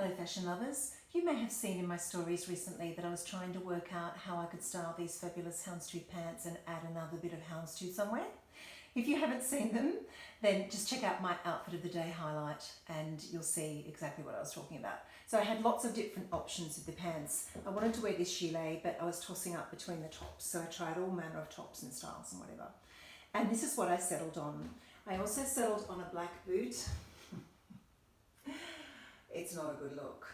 Hello fashion lovers, you may have seen in my stories recently that I was trying to work out how I could style these fabulous houndstooth pants and add another bit of houndstooth somewhere. If you haven't seen them, then just check out my outfit of the day highlight and you'll see exactly what I was talking about. So I had lots of different options of the pants. I wanted to wear this gilet, but I was tossing up between the tops, so I tried all manner of tops and styles and whatever. And this is what I settled on. I also settled on a black boot. It's not a good look.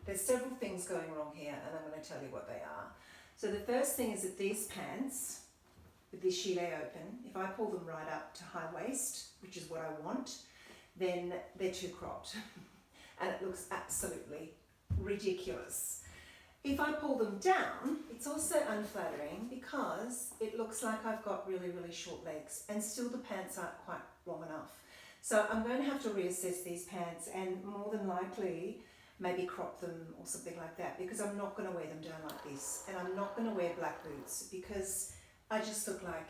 There's several things going wrong here and I'm going to tell you what they are. So the first thing is that these pants, with this gilet open, if I pull them right up to high waist, which is what I want, then they're too cropped and it looks absolutely ridiculous. If I pull them down, it's also unflattering because it looks like I've got really, really short legs and still the pants aren't quite long enough. So I'm going to have to reassess these pants and more than likely maybe crop them or something like that, because I'm not going to wear them down like this, and I'm not going to wear black boots because I just look like,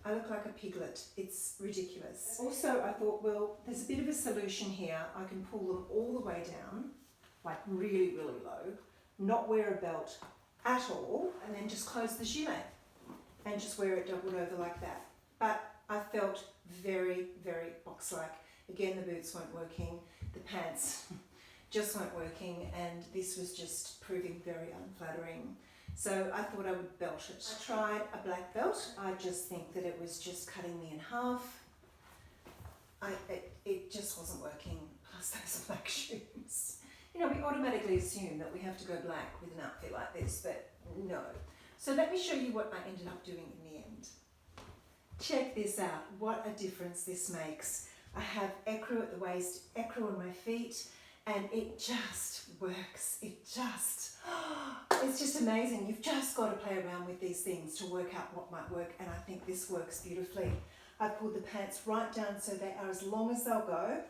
I look like a piglet. It's ridiculous. Also, I thought, well, there's a bit of a solution here. I can pull them all the way down, like really, really low, not wear a belt at all, and then just close the gilet and just wear it doubled over like that. But I felt very, very box-like. Again, the boots weren't working, the pants just weren't working, and this was just proving very unflattering. So I thought I would belt it. I tried a black belt. I just think that it was just cutting me in half. It just wasn't working, plus those black shoes. We automatically assume that we have to go black with an outfit like this, but no. So let me show you what I ended up doing in the end. Check this out, what a difference this makes. I have ecru at the waist, ecru on my feet, and it just works. It's just amazing. You've just got to play around with these things to work out what might work, and I think this works beautifully. I've pulled the pants right down so they are as long as they'll go.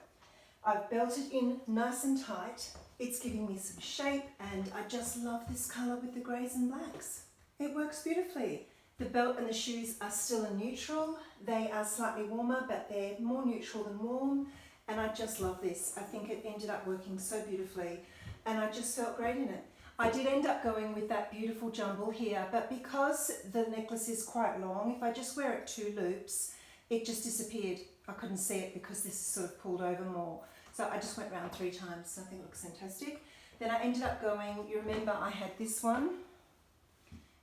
I've belted in nice and tight. It's giving me some shape, and I just love this colour with the greys and blacks. It works beautifully. The belt and the shoes are still a neutral. They are slightly warmer, but they're more neutral than warm. And I just love this. I think it ended up working so beautifully and I just felt great in it. I did end up going with that beautiful jumble here, but because the necklace is quite long, if I just wear it 2 loops, it just disappeared. I couldn't see it because this is sort of pulled over more. So I just went round 3 times. I think it looks fantastic. Then I ended up going, you remember I had this one,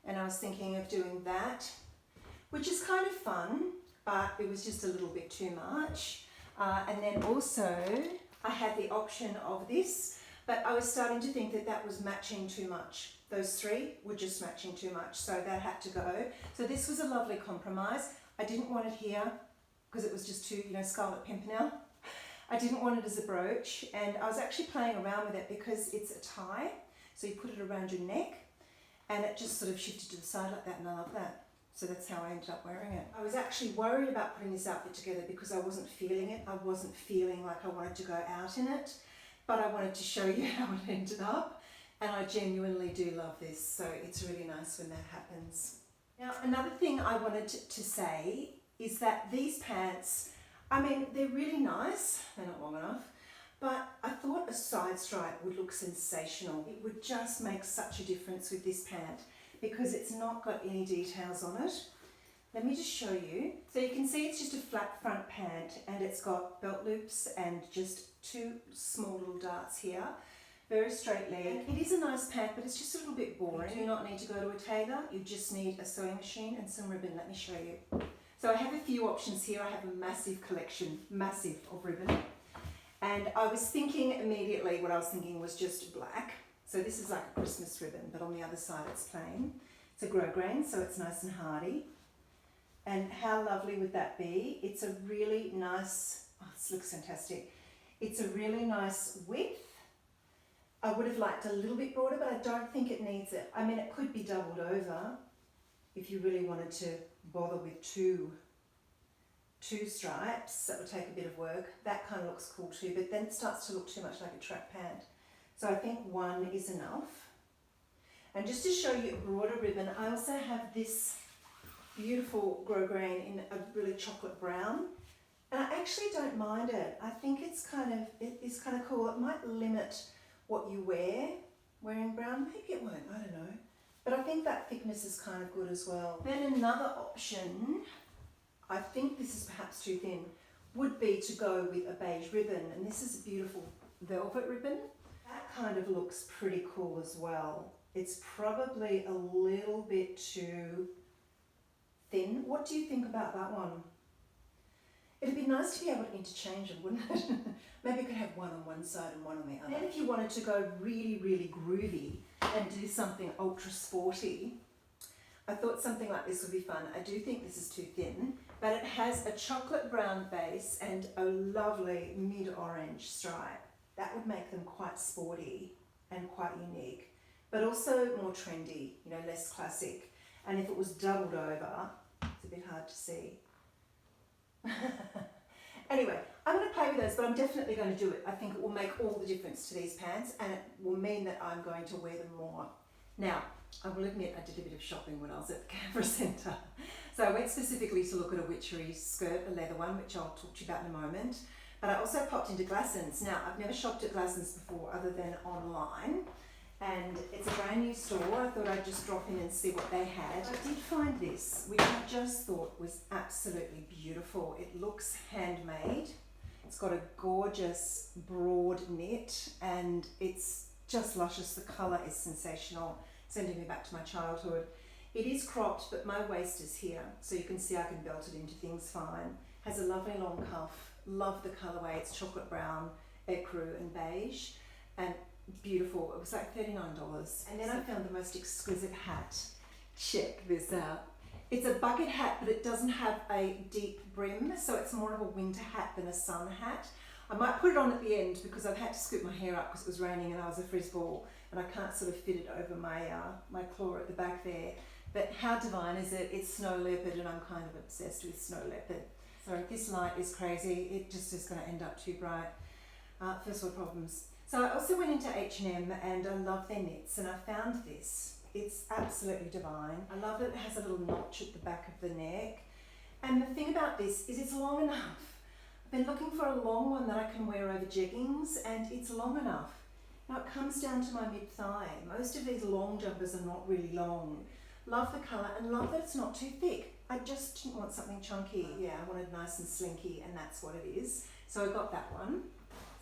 and I was thinking of doing that, which is kind of fun, but it was just a little bit too much. And then also I had the option of this, but I was starting to think that that was matching too much. Those 3 were just matching too much, so that had to go. So this was a lovely compromise. I didn't want it here because it was just too, Scarlet Pimpernel. I didn't want it as a brooch, and I was actually playing around with it because it's a tie, so you put it around your neck and it just sort of shifted to the side like that, and I love that. So that's how I ended up wearing it. I was actually worried about putting this outfit together because I wasn't feeling it. I wasn't feeling like I wanted to go out in it, but I wanted to show you how it ended up, and I genuinely do love this, so it's really nice when that happens. Now, another thing I wanted to say is that these pants, they're really nice. They're not long enough, but I thought a side stripe would look sensational. It would just make such a difference with this pant because it's not got any details on it. Let me just show you. So you can see it's just a flat front pant and it's got belt loops and just 2 small little darts here. Very straight leg. It is a nice pant, but it's just a little bit boring. You do not need to go to a tailor. You just need a sewing machine and some ribbon. Let me show you. So I have a few options here. I have a massive collection, massive, of ribbon. And I was thinking immediately, what I was thinking was just black. So this is like a Christmas ribbon, but on the other side it's plain. It's a grosgrain, so it's nice and hardy. And how lovely would that be? It's a really nice, this looks fantastic. It's a really nice width. I would have liked a little bit broader, but I don't think it needs it. It could be doubled over if you really wanted to bother with two stripes. That would take a bit of work. That kind of looks cool too, but then it starts to look too much like a track pant. So I think 1 is enough. And just to show you a broader ribbon, I also have this beautiful grosgrain in a really chocolate brown, And I actually don't mind it. I think it is kind of cool. It might limit what you wear wearing brown. Maybe it won't, I don't know. But I think that thickness is kind of good as well. Then another option, I think this is perhaps too thin, would be to go with a beige ribbon. And this is a beautiful velvet ribbon. That kind of looks pretty cool as well. It's probably a little bit too thin. What do you think about that one? It'd be nice to be able to interchange them, wouldn't it? Maybe you could have one on one side and one on the other. Then if you wanted to go really, really groovy and do something ultra sporty, I thought something like this would be fun. I do think this is too thin, but it has a chocolate brown base and a lovely mid-orange stripe. That would make them quite sporty and quite unique, but also more trendy, you know, less classic. And if it was doubled over, it's a bit hard to see. Anyway, I'm going to play with those, but I'm definitely going to do it. I think it will make all the difference to these pants, and it will mean that I'm going to wear them more. Now, I will admit I did a bit of shopping when I was at the Canberra Centre. So I went specifically to look at a Witchery skirt, a leather one, which I'll talk to you about in a moment. But I also popped into Glassons. Now, I've never shopped at Glassons before other than online. And it's a brand new store. I thought I'd just drop in and see what they had. I did find this, which I just thought was absolutely beautiful. It looks handmade. It's got a gorgeous broad knit and it's just luscious. The colour is sensational, sending me back to my childhood. It is cropped, but my waist is here, so you can see I can belt it into things fine. Has a lovely long cuff. Love the colourway. It's chocolate brown, ecru and beige. And beautiful. It was like $39. And then I found the most exquisite hat. Check this out. It's a bucket hat, but it doesn't have a deep brim, so it's more of a winter hat than a sun hat. I might put it on at the end because I've had to scoop my hair up because it was raining and I was a frisball and I can't sort of fit it over my my claw at the back there. But how divine is it? It's snow leopard and I'm kind of obsessed with snow leopard. So this light is crazy. It just is going to end up too bright. First world problems. So I also went into H&M and I love their knits and I found this. It's absolutely divine. I love that it has a little notch at the back of the neck. And the thing about this is it's long enough. I've been looking for a long one that I can wear over jeggings and it's long enough. Now it comes down to my mid-thigh. Most of these long jumpers are not really long. Love the colour and love that it's not too thick. I just didn't want something chunky. Yeah, I wanted nice and slinky and that's what it is. So I got that one.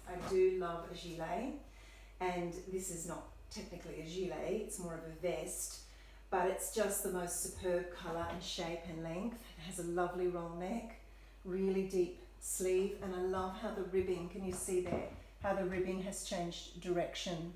I do love a gilet, and this is not technically a gilet, it's more of a vest, but it's just the most superb colour and shape and length. It has a lovely roll neck, really deep sleeve, and I love how the ribbing, can you see there, how the ribbing has changed direction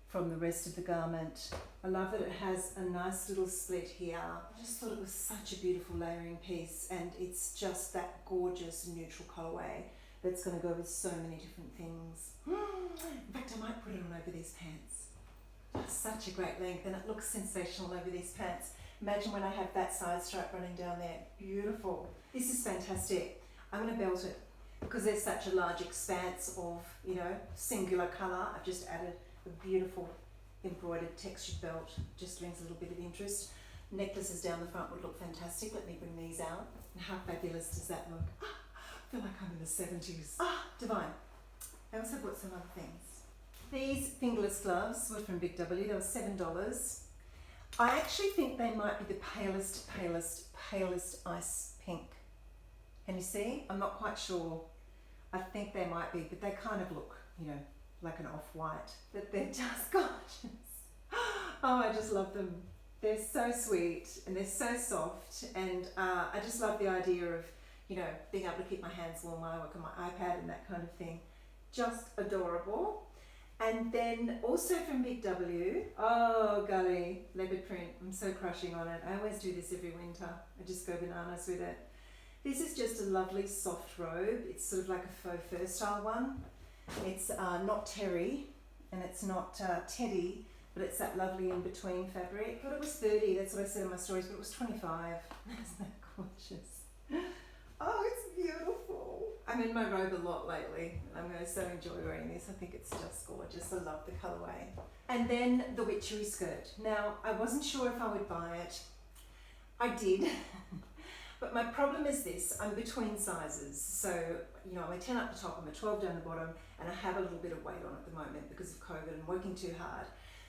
from the rest of the garment. I love that it has a nice little split here. I just thought it was such a beautiful layering piece, and it's just that gorgeous neutral colourway that's going to go with so many different things. In fact, I might put it on over these pants. Just such a great length, and it looks sensational over these pants. Imagine when I have that side stripe running down there. Beautiful. This is fantastic. I'm going to belt it because there's such a large expanse of, you know, singular colour. I've just added a beautiful embroidered textured belt. Just brings a little bit of interest. Necklaces down the front would look fantastic. Let me bring these out. And how fabulous does that look? I feel like I'm in the 70s. Divine. I also bought some other things. These fingerless gloves were from BigW. They were $7. I actually think they might be the palest ice pink. Can you see? I'm not quite sure. I think they might be, but they kind of look, you know, like an off-white. But they're just gorgeous. Oh, I just love them. They're so sweet and they're so soft, and I just love the idea of, you know, being able to keep my hands warm while I work on my iPad and that kind of thing. Just adorable. And then also from BigW, oh golly, leopard print. I'm so crushing on it. I always do this every winter. I just go bananas with it. This is just a lovely soft robe. It's sort of like a faux fur style one. It's not terry and it's not teddy, but it's that lovely in-between fabric. I thought it was 30, that's what I said in my stories, but it was 25. Isn't that gorgeous? Oh, it's beautiful. I'm in my robe a lot lately. I'm going to so enjoy wearing this. I think it's just gorgeous. I love the colourway. And then the Witchery skirt. Now, I wasn't sure if I would buy it. I did. But my problem is this, I'm between sizes. So, you know, I'm a 10 up the top, I'm a 12 down the bottom, and I have a little bit of weight on at the moment because of COVID and working too hard.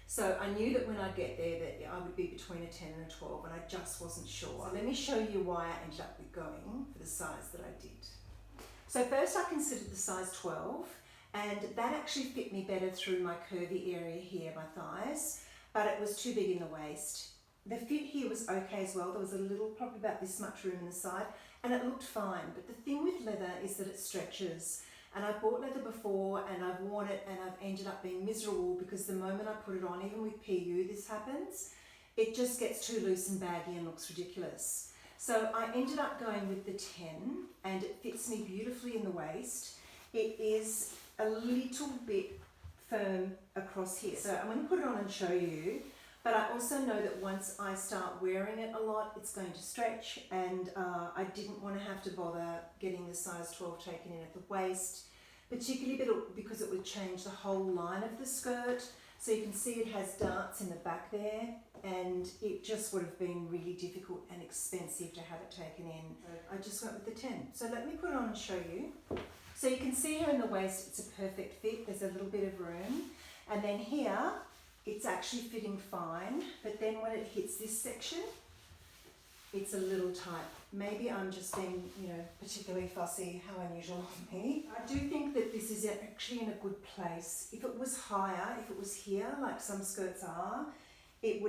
So I knew that when I'd get there that I would be between a 10 and a 12, and I just wasn't sure. So let me show you why I ended up with going for the size that I did. So first I considered the size 12, and that actually fit me better through my curvy area here, my thighs, but it was too big in the waist. The fit here was okay as well. There was a little, probably about this much room in the side, and it looked fine. But the thing with leather is that it stretches. And I bought leather before and I've worn it and I've ended up being miserable because the moment I put it on, even with PU this happens, it just gets too loose and baggy and looks ridiculous. So I ended up going with the 10 and it fits me beautifully in the waist. It is a little bit firm across here. So I'm going to put it on and show you. But I also know that once I start wearing it a lot, it's going to stretch, and I didn't want to have to bother getting the size 12 taken in at the waist, particularly because it would change the whole line of the skirt. So you can see it has darts in the back there, and it just would have been really difficult and expensive to have it taken in. I just went with the 10. So let me put it on and show you. So you can see here in the waist, it's a perfect fit. There's a little bit of room. And then here, it's actually fitting fine, but then when it hits this section, it's a little tight. Maybe I'm just being, you know, particularly fussy, how unusual of me. I do think that this is actually in a good place. If it was higher, if it was here, like some skirts are, the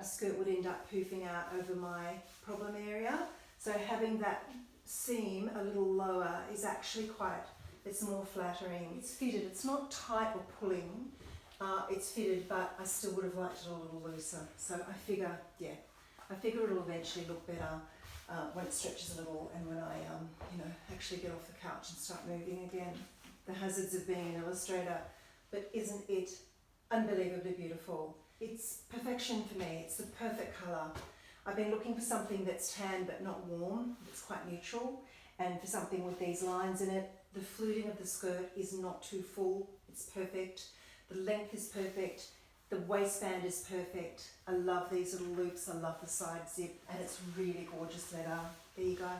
skirt would end up poofing out over my problem area. So having that seam a little lower is actually it's more flattering. It's fitted, it's not tight or pulling. It's fitted, but I still would have liked it a little looser. So I figure it'll eventually look better when it stretches a little and when I, actually get off the couch and start moving again. The hazards of being an illustrator, but isn't it unbelievably beautiful? It's perfection for me. It's the perfect colour. I've been looking for something that's tan but not warm. It's quite neutral, and for something with these lines in it. The fluting of the skirt is not too full. It's perfect. The length is perfect, the waistband is perfect. I love these little loops, I love the side zip, and it's really gorgeous leather. There you go.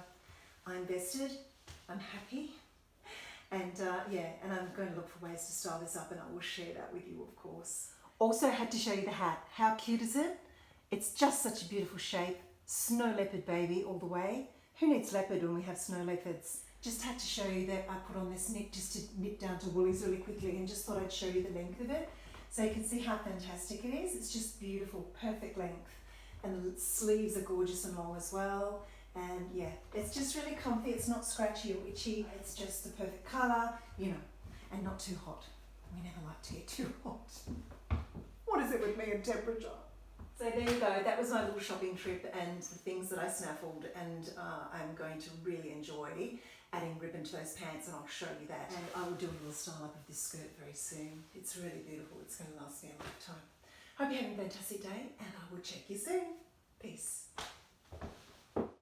I invested, I'm happy, and and I'm going to look for ways to style this up, and I will share that with you, of course. Also had to show you the hat. How cute is it? It's just such a beautiful shape. Snow leopard baby all the way. Who needs leopard when we have snow leopards? Just had to show you that I put on this knit just to knit down to woolies really quickly, and just thought I'd show you the length of it so you can see how fantastic it is. It's just beautiful, perfect length, and the sleeves are gorgeous and long as well, and yeah, it's just really comfy. It's not scratchy or itchy. It's just the perfect colour, you know, and not too hot. We never like to get too hot. What is it with me and temperature? So there you go, that was my little shopping trip and the things that I snaffled, and I'm going to really enjoy adding ribbon to those pants, and I'll show you that. And I will do a little style up of this skirt very soon. It's really beautiful, it's going to last me a lifetime. Hope you're having a fantastic day, and I will check you soon. Peace.